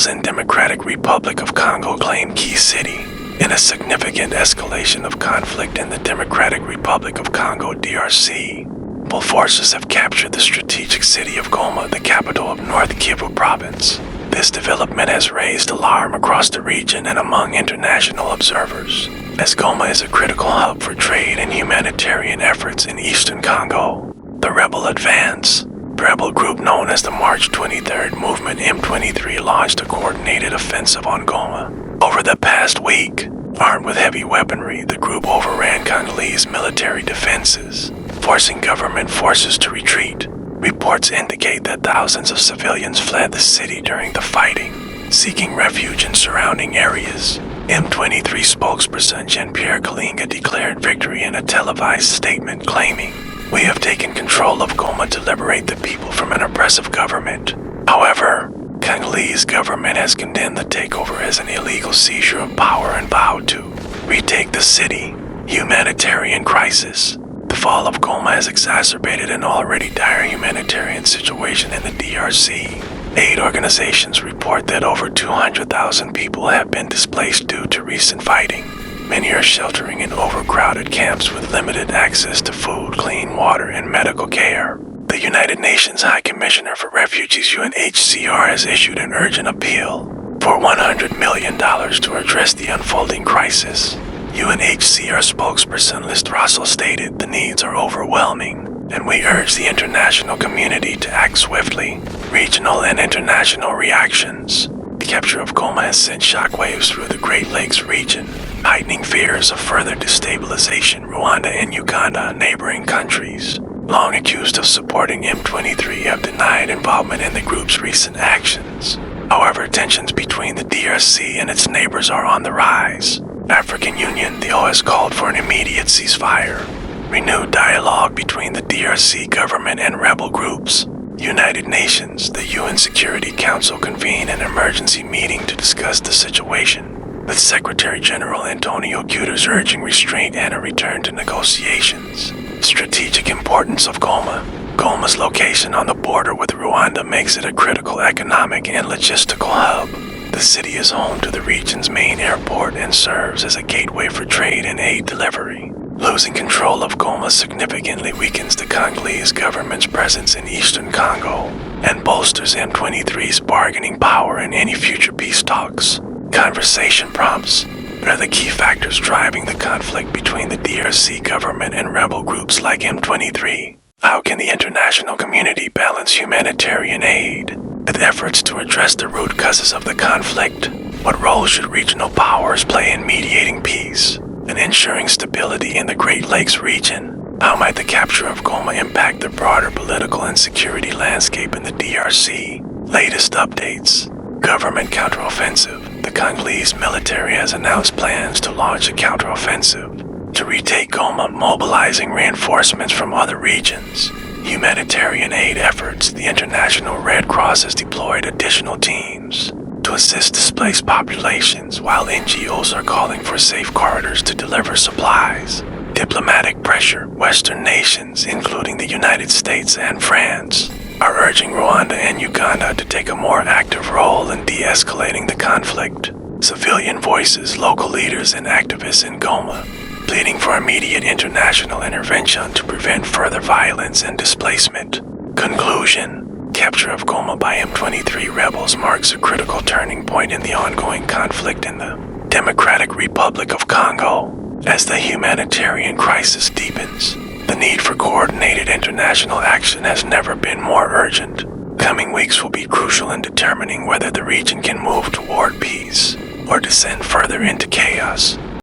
rebels in Democratic Republic of Congo claim key city. In a significant escalation of conflict in the Democratic Republic of Congo DRC, both forces have captured the strategic city of Goma, the capital of North Kivu province. This development has raised alarm across the region and among international observers, as Goma is a critical hub for trade and humanitarian efforts in eastern Congo. The rebel rebel group known as the March 23rd Movement M23 launched a coordinated offensive on Goma. Over the past week, armed with heavy weaponry, the group overran Congolese military defenses, forcing government forces to retreat. Reports indicate that thousands of civilians fled the city during the fighting, seeking refuge in surrounding areas. M23 spokesperson Jean-Pierre Kalinga declared victory in a televised statement claiming, "We have taken control of Goma to liberate the people from an oppressive government." However, Congolese government has condemned the takeover as an illegal seizure of power and vowed to retake the city. Humanitarian crisis. The fall of Goma has exacerbated an already dire humanitarian situation in the DRC. Aid organizations report that over 200,000 people have been displaced due to recent fighting. Many are sheltering in overcrowded camps with limited access to food, clean water, and medical care. The United Nations High Commissioner for Refugees UNHCR has issued an urgent appeal for $100 million to address the unfolding crisis. UNHCR spokesperson Liz Russell stated, "The needs are overwhelming, and we urge the international community to act swiftly." Regional and international reactions. The capture of Goma has sent shockwaves through the Great Lakes region, heightening fears of further destabilization. Rwanda and Uganda, neighboring countries, long accused of supporting M23, have denied involvement in the group's recent actions. However, tensions between the DRC and its neighbors are on the rise. African Union, the OAS called for an immediate ceasefire. Renewed dialogue between the DRC government and rebel groups. United Nations, the UN Security Council convened an emergency meeting to discuss the situation, with Secretary General Antonio Guterres urging restraint and a return to negotiations. Strategic importance of Goma. Goma's location on the border with Rwanda makes it a critical economic and logistical hub. The city is home to the region's main airport and serves as a gateway for trade and aid delivery. Losing control of Goma significantly weakens the Congolese government's presence in eastern Congo and bolsters M23's bargaining power in any future peace talks. Conversation prompts. What are the key factors driving the conflict between the DRC government and rebel groups like M23? How can the international community balance humanitarian aid with efforts to address the root causes of the conflict? What role should regional powers play in mediating peace and ensuring stability in the Great Lakes region? How might the capture of Goma impact the broader political and security landscape in the DRC? Latest updates. Government counteroffensive. The Congolese military has announced plans to launch a counteroffensive to retake Goma, mobilizing reinforcements from other regions. Humanitarian aid efforts. The International Red Cross has deployed additional teams to assist displaced populations, while NGOs are calling for safe corridors to deliver supplies. Diplomatic pressure. Western nations, including the United States and France, are urging Rwanda and Uganda to take a more active role in de-escalating the conflict. Civilian voices, local leaders, and activists in Goma, pleading for immediate international intervention to prevent further violence and displacement. Conclusion. Capture of Goma by M23 rebels marks a critical turning point in the ongoing conflict in the Democratic Republic of Congo. As the humanitarian crisis deepens, the need for coordinated international action has never been more urgent. Coming weeks will be crucial in determining whether the region can move toward peace or descend further into chaos.